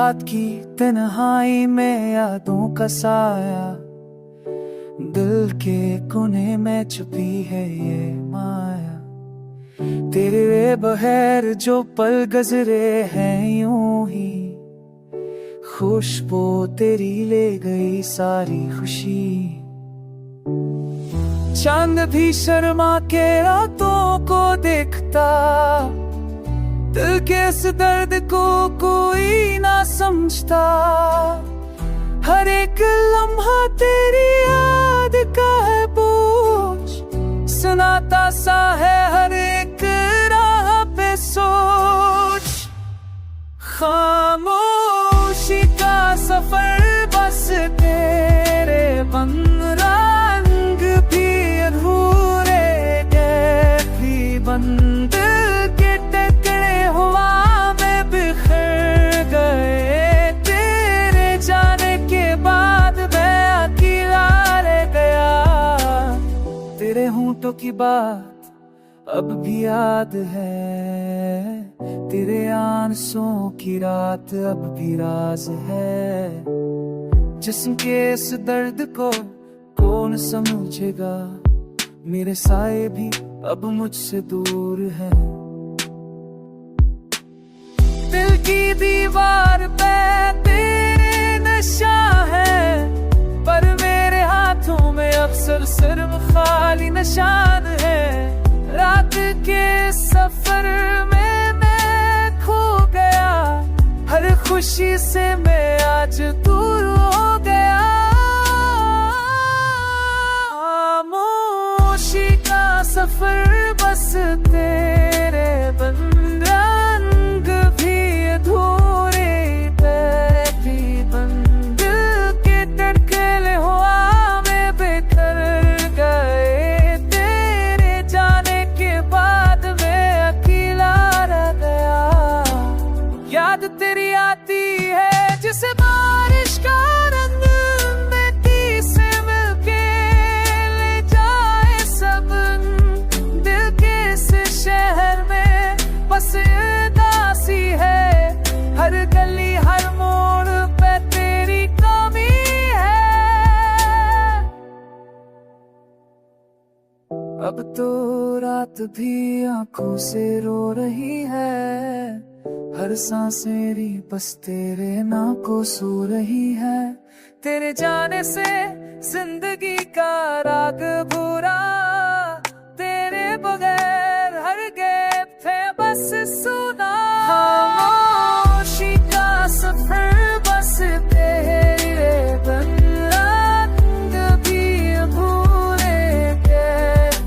रात की तन्हाई में यादों का साया, दिल के कोने में छुपी है ये माया। तेरे बगैर जो पल गुजरे हैं यूं ही, खुशबू तेरी ले गई सारी खुशी। चांद भी शर्मा के रातों को देखता, दिल के इस दर्द को कोई ना समझता। हर एक लम्हा तेरी याद का है बोझ, सुनाता सा है हर एक राह पे सोच। खामोशी का सफर बस तेरे बन, रंग भी अधूरे गए भी बंद के टकरे हुआ में बिखर गए। तेरे जाने के बाद मैं अकेला रह गया। तेरे होंठों की बात अब भी याद है, तेरे आंसुओं की रात अब भी राज है। जिस्म के इस दर्द को कौन समझेगा, मेरे साए भी अब मुझसे दूर है। दिल की दीवार पे तेरे नशा है, पर मेरे हाथों में अब सिर्फ खाली निशान है। रात के सफर में मैं खो गया, हर खुशी से मैं आज दूर हो गया। खामोशी का सफर बस तेरे बन, रंग भी अधूरे भी बंद के टकरे हुआ में बिखर गए। तेरे जाने के बाद मैं अकेला रह गया। याद तेरी आती है जिसे बारिश का रंग मिट्टी से मिलके ले जाए सब। दिल के इस शहर में बस उदासी है, हर गली हर मोड़ पे तेरी कमी है। अब तो रात भी आंखों से रो रही है, हर सांस मेरी बस तेरे नाम को सू रही है। तेरे जाने से जिंदगी का राग भूरा, तेरे बगैर हर गैप है बस सुना। खामोशी का सफर बस तेरे बन, रंग भी भूले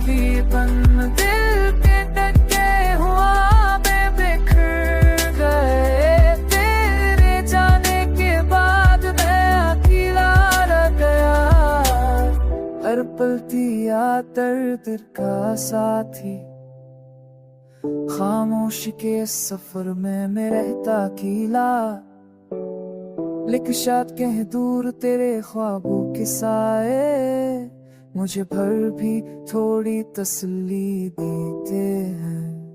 भी बन। दिल के टके हुआ में बिखर गए। तेरे जाने के बाद मैं अकेला रह गया। हर पल दिया दर्द का साथी, खामोशी के सफर में मैं रहता अकेला। लेकिन शायद कहीं दूर तेरे ख्वाबों के साए मुझे भर भी थोड़ी तसल्ली देते हैं।